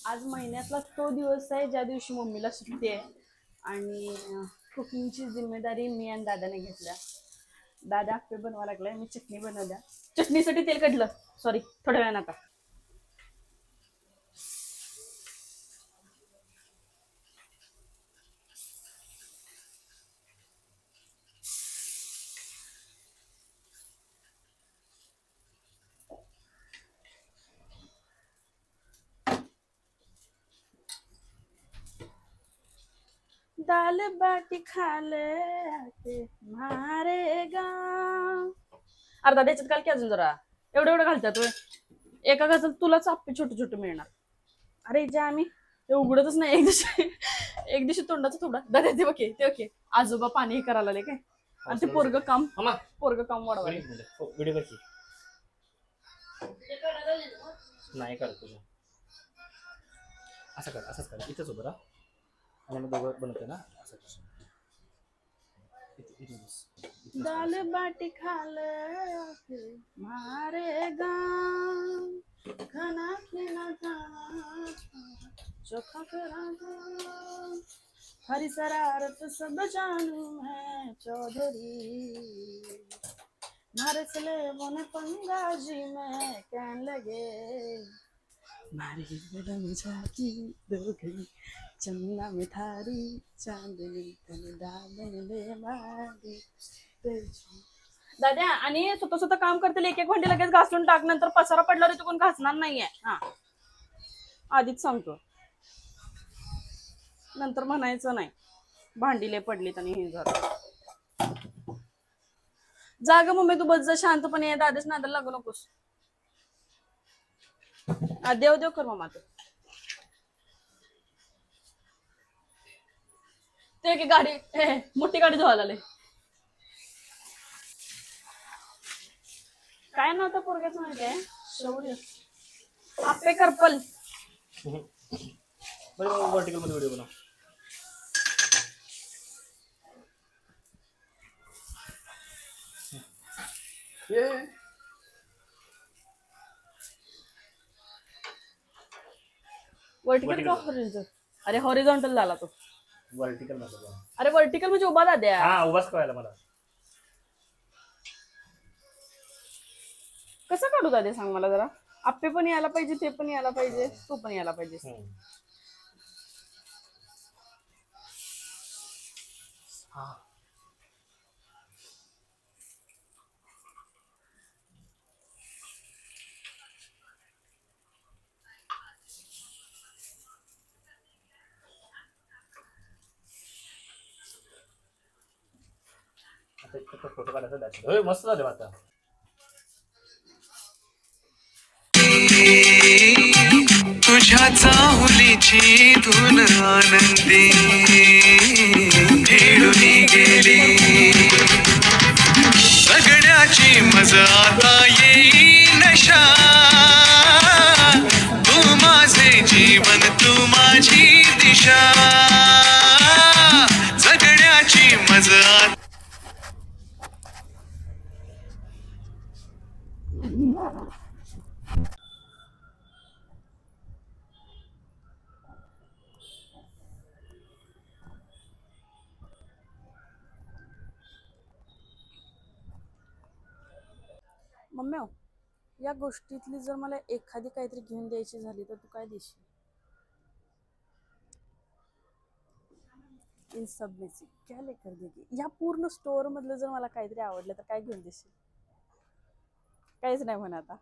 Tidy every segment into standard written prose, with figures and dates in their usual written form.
आज महिन्यातला तो दिवस आहे ज्या दिवशी मम्मीला सुट्टी आहे आणि कुकिंगची जिम्मेदारी मी आणि दादाने घेतल्या. दादा आप्पे बनवा लागलाय, मी चटणी बनवल्या. चटणीसाठी तेल कढलं, सॉरी थोड्या वेळानं आता. दाल बाटी खाले आके मारेगा. अर्धा द्यायच्यात काल की अजून जरा. एवढं एवढं घालतात होय. एका घासात तुलाच आप्पे छोटे छोटे मिळणार. अरे जे आम्ही ते उघडतच नाही. एक दिवशी तोंडाचं थोडा दादा ते ओके ते ओके. आजोबा पाणी करायला आले काय आणि ते पोरग काम वाढवाय. व्हिडिओ कशी नाही करतो असं कर, असंच कर. इथंच उभं राहा आणि मग दोघं बनवतो ना असं कर. दाल बाटी खाले मारेगा खाना खिला चोखा करागा हरी शरारत सब जानू मैं चौधरी नारस ले मन पंगा जी में कहने लगे मारी मैडम जाती दो गई चन्ना में थारी चांदनी तन दामन ले मारी. दादा आणि स्वतः स्वतः काम करतील. एक एक भांडी लगेच घासून टाक, नंतर पसारा पडल्यावर तू कोण घासणार नाहीये. हा आधीच सांगतो, नंतर म्हणायचं नाही भांडी लय पडलीत आणि हे झालं. जाग मम्मी तू बस जा शांतपणे. दादाच नादाला लागू नकोस. देव देव कर मामा. ते की गाडी मोठी गाडी धुवायला आले. काय नव्हतं पोरग्याच माहिती आहे शौर्य आप्पे करपल. बरं वर्टिकल मध्ये व्हिडिओ बनव. वर्टिकल का हॉरिझॉन्टल? अरे हॉरिझॉन्टल झाला तो. वर्टिकल मध्ये. अरे वर्टिकल म्हणजे उभा दाद्या. हा उभाच कळायला मला. कसं काढू दादे सांग मला जरा. आप्पे पण यायला पाहिजे, ते पण यायला पाहिजे, तू पण यायला पाहिजे. फोटो काढायचा. मस्त झाले आता. तुझ्या चाहुलीची धुन आनंदी खेळून गेली जगण्याची मजा आता येई नशा तू माझे जीवन तू माझी दिशा जगण्याची मजा. मम्मी या गोष्टीतली जर मला एखादी काहीतरी घेऊन द्यायची झाली तर तू काय देशील? इन सब में से क्या लेकर देगी? या पूर्ण स्टोअर मधलं जर मला काहीतरी आवडलं तर काय घेऊन देशील? काहीच नाही म्हणा आता.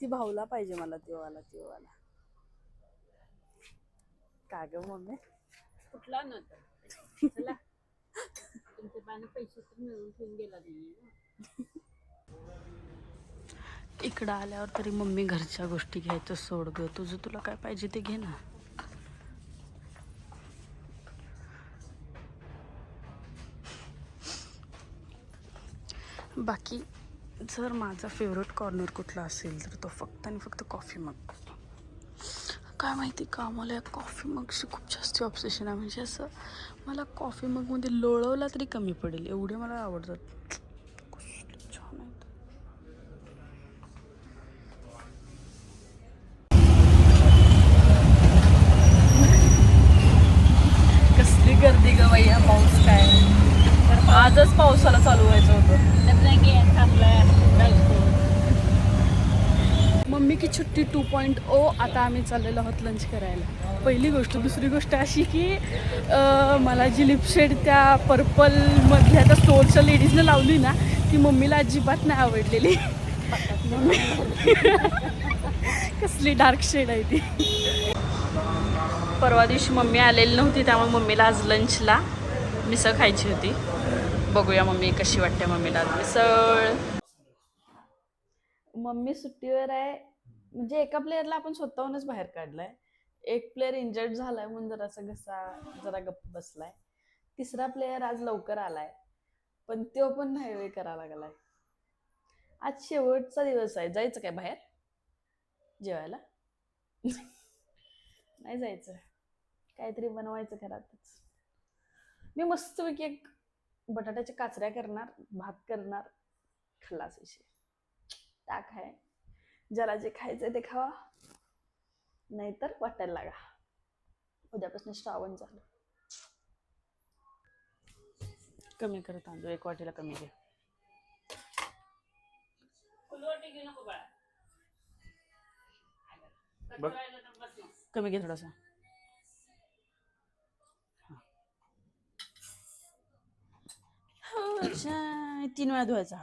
ती भाऊला पाहिजे मला. तेवाला का ग मम्मी? कुठला नव्हता चला तुमच्या पानं पैसे तर मिळून ठेवून गेला नाही. इकडं आल्यावर तरी मम्मी घरच्या गोष्टी घ्यायचं सोड ग. तुझं तुला काय पाहिजे ते घे ना. बाकी जर माझा फेवरेट कॉर्नर कुठला असेल तर तो फक्त आणि फक्त कॉफी मग. काय माहिती का मला या कॉफी मगशी खूप जास्त ऑब्सेशन आहे. म्हणजे असं मला कॉफी मगमध्ये लोळवला तरी कमी पडेल एवढे मला आवडतात. छान आहेत. छुट्टी 2.0. आता आम्ही चाललेलो आहोत लंच करायला. पहिली गोष्ट. दुसरी गोष्ट अशी की मला जी लिपशेड त्या पर्पलमधल्या त्या स्टोरच्या लेडीजने लावली ना ती मम्मीला अजिबात नाही आवडलेली. कसली डार्क शेड आहे ती. परवा दिवशी मम्मी आलेली नव्हती त्यामुळे मम्मीला आज लंचला मिसळ खायची होती. बघूया मम्मी कशी वाटते मम्मीला आज मिसळ. मम्मी सुट्टीवर आहे म्हणजे एका प्लेअरला आपण स्वतःहूनच बाहेर काढलाय. एक प्लेअर इंजर्ड झालाय म्हणून जरा गप्प बसलाय. तिसरा प्लेअर आज लवकर आलाय पण तो पण नाही वेळ करायला लागलाय. आज शेवटचा दिवस आहे. जायचं काय बाहेर जेवायला? नाही जायचं. काहीतरी बनवायचं घरातच. मी मस्तपैकी एक बटाट्याच्या काचऱ्या करणार, भात करणार, खल्लास विषय. टाक आहे. ज्याला जे खायचंय ते खावा नाहीतर वाटायला लागा. उद्यापासून श्रावण झालं. कमी कर तांदूळ. 1 वाटीला कमी घे. कमी घे थोडासा. 3 वेळा धुवायचा.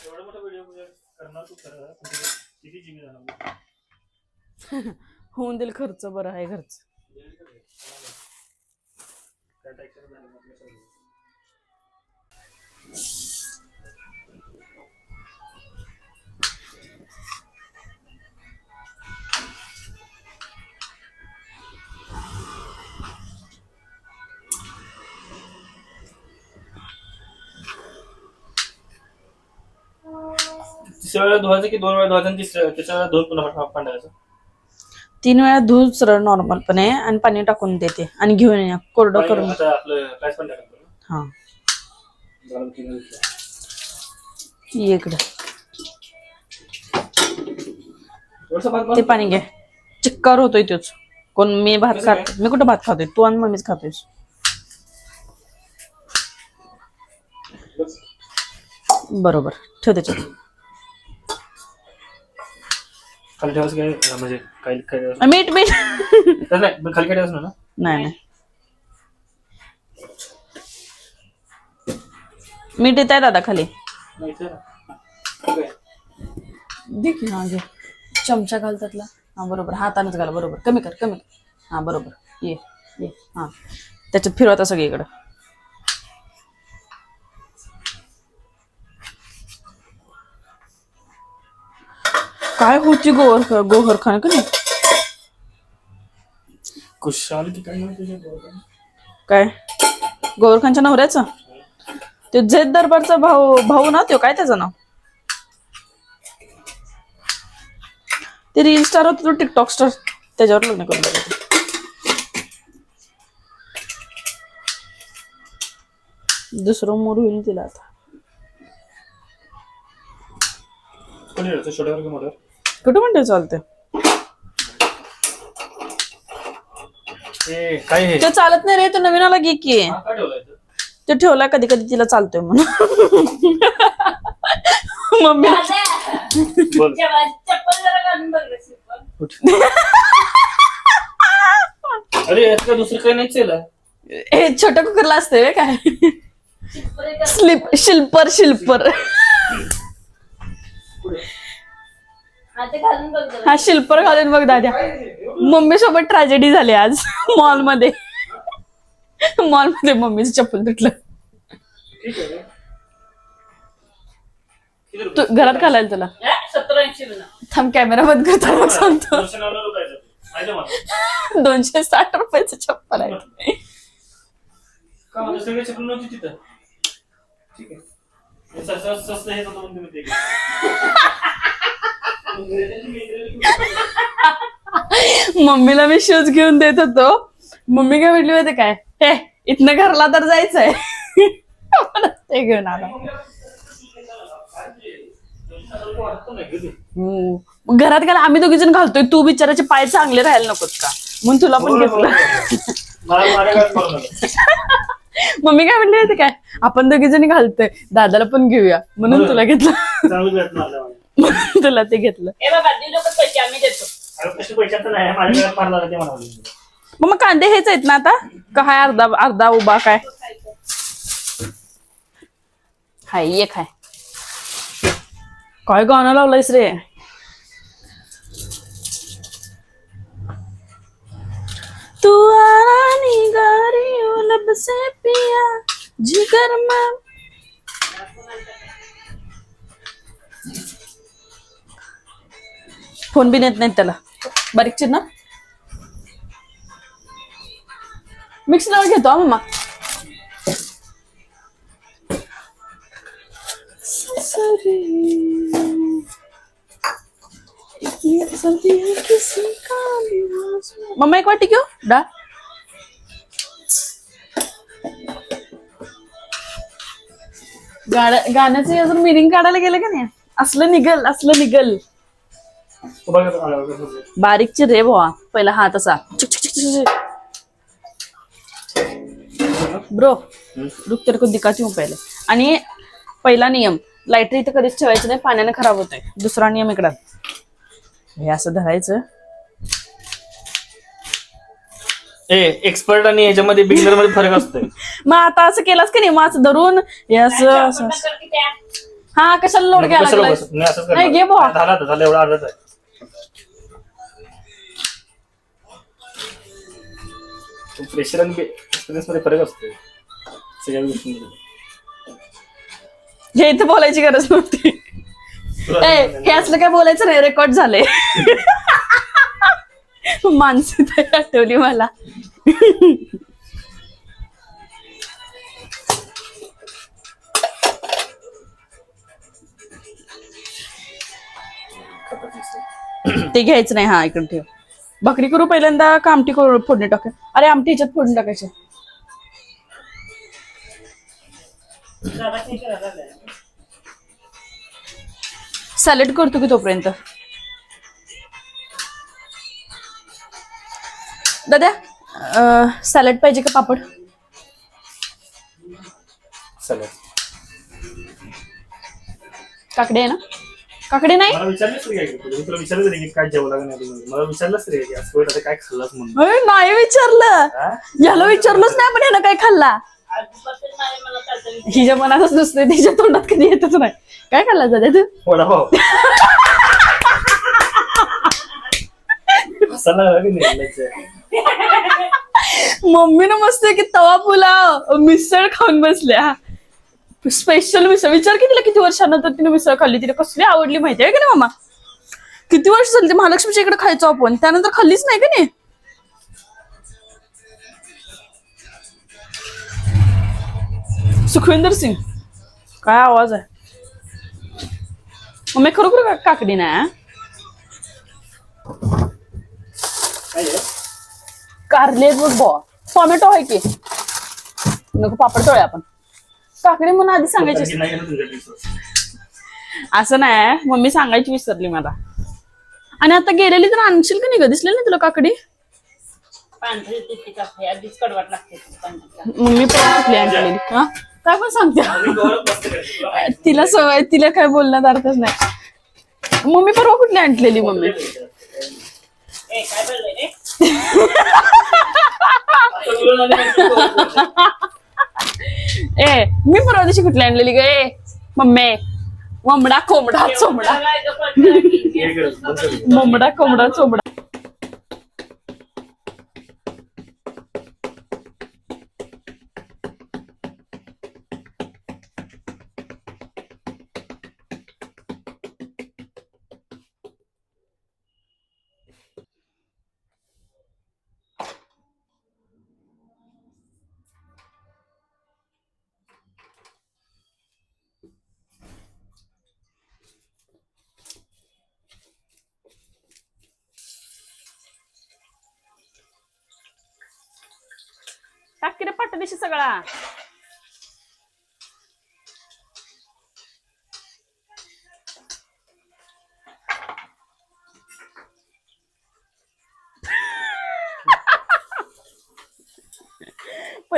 एवढा मोठा व्हिडिओ करणार तू किती जीबी जाणार? होऊन दिल खर्च. बरं आहे घरच. तिसऱ्या वेळा धुवायचं की 2 वेळा धुवायचं आणि त्याच्या वेळा धुवून पुन्हा पांढरायचं? 3 वेळा धुवून सरळ नॉर्मलपणे आणि पाणी टाकून देते आणि घेऊन या कोरडं करून. आता आपलं प्राइस पण टाकायचं. हा इकडं ते पाणी घे. चिक्कार होतोय तोच. कोण मी भात खात? मी कुठं भात खातोय? तू आणि मम्मीच खातोयस. बरोबर ठेव त्याच्यात. खाली ठेवायचं काय म्हणजे काय मीठ मीठ नाही खाली काय ठेवायचं ना? नाही मीठ येत आहे दादा खाली. दे की. हा घे. चमचा घाल त्यातला. हा बरोबर. हातानेच घाल. बरोबर. कमी कर कमी कर. हा बरोबर. ये ये. हा त्याच्यात फिरवता सगळीकडं. काय होती गोहर खान का नाही? खुशाल की काय काय गोहर खानच्या नवऱ्याचा? तो झेद दरबारचा भाऊ ना. तो काय त्याचं नाव? ते रील स्टार होत तो टिकटॉक स्टार. त्याच्यावर लग्न करून टाकलं. दुसरं मूड होईल तिला आता. छोट्यावर की मोठ्यावर? कुठं म्हणते चालते. काय हे ते चालत नाही रे. तो नवीन आला घे की. काय ठेवलाय? ते ठेवला कधी कधी तिला चालतोय म्हणून. मम्मी बोल. चप्पल जरा घालून बघ. अरे यात काय दुसरं काही नाहीच आहे. हे छोट्या कुकरला असते काय? शिल्पर. हा शिल्पर घालून बघ दाद्या. मम्मी सोबत ट्रॅजेडी झाली आज मॉलमध्ये. मम्मीचं चप्पल तुटलं. तू घरात घालायला तुला. 70-80 थांब कॅमेरा बंद करता मग सांगतो. 260 रुपयाचं चप्पल आहे. सगळे चप्पल नव्हती तिथं. ठीक आहे. स्वस्त हे होतं म्हणून ते मम्मीला मी शूज घेऊन देत होतो. मम्मी काय म्हटली होते काय? हे इथनं घरला तर जायचंय. ते घेऊन आला. घरात गेला आम्ही दोघी जण घालतोय. तू बिचाराचे पाय चांगले राहायला नकोत का म्हणून तुला पण घेतलं. मला माझ्या घरात मारून आलं. मम्मी काय म्हणली माहिती काय, आपण दोघी जणी घालतोय, दादाला पण घेऊया म्हणून तुला घेतलं. चांगलं प्रयत्न आला मला. म्हणून तुला ते घेतलं. ए बाबा देऊ नको पैसे आम्ही देतो. अरे कसे पैशाचं नाही माझ्या घरात मारला ते म्हणाले. मग कांदे हेच आहेत ना आता, का हाय अर्धा अर्धा उभा काय हाय एक हाय. काय गाणं लावलंयस रे. तू आरानी गारी ओ लब से पिया जिगर में. फोन बिन येत नाहीत त्याला, बारीक चिन्ह मिक्सरवर घेतो मम्मा. मम्मा एक वाटी घेऊ डाळ. गाण्याचं अजून मिनिंग काढायला गेलं का नाही, असलं निघल असलं निघल. बारीक चिर रे भावा, पहिला हात असा ब्रो, रुक तेरे को दिखाती हूं पहिले. आणि पहिला नियम, लायटर इथे कधीच ठेवायचं नाही, पाण्याने खराब होतंय. दुसरा नियम इकडं हे असं धरायचं. एक्सपर्ट आणि याच्यामध्ये बिगिनर मध्ये फरक असतोय. मग आता असं केलंस की नाही, मग असं धरून हे असं असं हा कशाला लोड घ्यायला लागलाय. नाही घे बुवा. झालं एवढा अर्धच आहे. प्रेशर आणि एक्सपिरियन्स मध्ये फरक असतोय सगळ्या गोष्टींमध्ये. हे इथं बोलायची गरज नव्हती. हे असलं काय बोलायचं नाही, रेकॉर्ड झालंय. मानसी आठवली मला. ते घ्यायचं नाही. हा इकडे ठेव. भाकरी करू पहिल्यांदा का आमटी करू फोडणी टाकू. अरे आमटी ह्याच्यात फोडणी टाकायची. सॅलड करतो की तोपर्यंत. दादा सॅलड पाहिजे का पापड. काकडे आहे ना. काकडे नाही. मला विचारलंच रे तुला विचारलं रे काय जेवला का नाही. मला विचारलंच रे आता काय खाल्लास म्हणून. नाही विचारलं, याला विचारलंच नाही पण यानं काय खाल्ला. हिच्या मनातच नसते, तिच्या तोंडात कधी येतच नाही. काय खाल्ला दादा तू. वडापाव. मम्मीनं मस्त की तवा पुलाव मिसळ खाऊन बसल्या. स्पेशल मिसळ. विचार की तिला किती वर्षानंतर तिने मिसळ खाल्ली. तिला कसली आवडली माहिती आहे का नाही मामा. किती वर्ष झाली. ते महालक्ष्मीच्या इकडे खायचो आपण, त्यानंतर खाल्लीच नाही का नाही. सुखविंदर सिंग काय आवाज आहे. मम्मी खरोखर काकडी नाही. कारले बघ बॉ, टोमॅटो आहे की नको. पापड तोळे आपण. काकडी म्हणून आधी सांगायची. असं नाही, मम्मी सांगायची विसरली मला. आणि आता गेलेली तर आणशील का नाही ग. दिसले नाही तुला काकडी. मम्मी पण कुठली आणलेली. हा काय पण सांगते. तिला सवय, तिला काय बोलण्यात अर्थच नाही. मम्मी परवा कुठली आणलेली. मम्मी मी परवा दिवशी कुठली आणलेली ग. मम्मी ममडा कोंबडा चोमडा. ममडा कोंबडा चोमडा. टाक की रे पाठदिशी सगळा.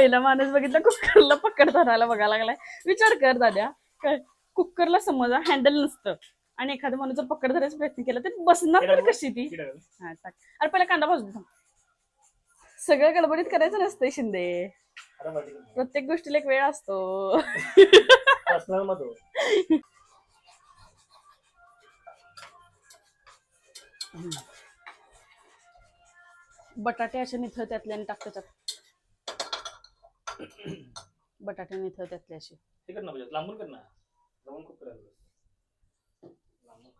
पहिला माणूस बघितला कुकरला पकड धरायला बघायला लागलाय. विचार कर दाद्या, काय कुकरला समजा हँडल नसतं आणि एखाद्या माणूस जर पकड धरायचा प्रयत्न केला तर बसणार तर कशी ती. हा टाक. अरे पहिला कांदा भाजून थांब. सगळं गडबडीत करायचं नसतंय शिंदे. प्रत्येक गोष्टीला एक वेळ असतो. पर्सनल मत हो. बटाटे असे निथळ त्यातले आणि टाक त्याच्यात. बटाटे निथळ त्यातले असे. ते कर ना म्हणजे लांबून कर ना. लांबून खूप करायचं. लांबून.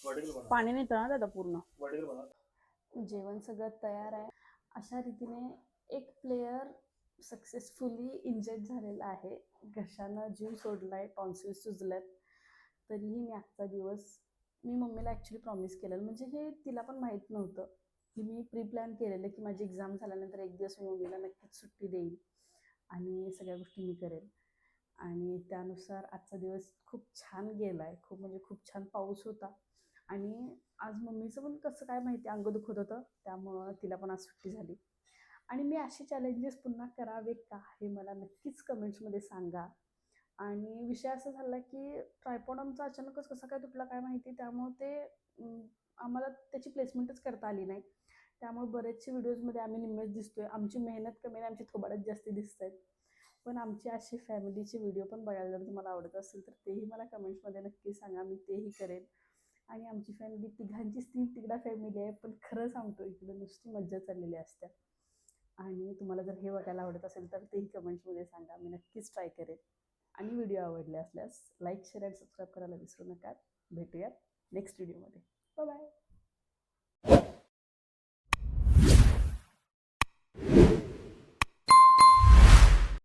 वडील बनव. पाणी निथळ ना दादा पूर्ण. वडील बनव. जेवण सगळं तयार आहे. अशा रीतीने एक प्लेयर सक्सेसफुली इंजर्ड झालेला आहे. घशानं जीव सोडलाय, टॉन्सिल्स सुजल्यात. तरीही मी आजचा दिवस मी मम्मीला ॲक्च्युली प्रॉमिस केलेलं, म्हणजे हे तिला पण माहीत नव्हतं की मी प्री प्लॅन केलेलं की माझी एक्झाम झाल्यानंतर एक दिवस मी मम्मीला नक्कीच सुट्टी देईन आणि सगळ्या गोष्टी मी करेन. आणि त्यानुसार आजचा दिवस खूप छान गेला आहे. खूप म्हणजे खूप छान पाऊस होता आणि आज मम्मीचं पण कसं काय माहिती अंग दुखत होतं, त्यामुळं तिला पण आज सुट्टी झाली. आणि मी असे चॅलेंजेस पुन्हा करावे का हे मला नक्कीच कमेंट्समध्ये सांगा. आणि विषय असा झाला की ट्रायपॉड आमचा अचानकच कसा काय तुटला काय माहिती, त्यामुळे ते आम्हाला त्याची प्लेसमेंटच करता आली नाही. त्यामुळे बरेचसे व्हिडिओजमध्ये आम्ही निम्मेच दिसतोय. आमची मेहनत कमी आणि आमची थोबाडच जास्ती दिसत आहेत. पण आमची अशी फॅमिलीचे व्हिडिओ पण बघायला जर तुम्हाला आवडत असेल तर तेही मला कमेंट्समध्ये नक्की सांगा, मी तेही करेन. आणि आमची फॅमिली तिघांचीच तीन तिकडा फॅमिली आहे, पण खरं सांगतो इकडे नुसती मज्जा चाललेली असते. आणि तुम्हाला जर हे बघायला आवडत असेल तर तेही कमेंट्समध्ये सांगा, मी नक्कीच ट्राय करेन. आणि व्हिडिओ आवडले असल्यास लाईक, शेअर आणि सबस्क्राईब करायला विसरू नका. भेटूयात नेक्स्ट व्हिडिओमध्ये. Bye bye.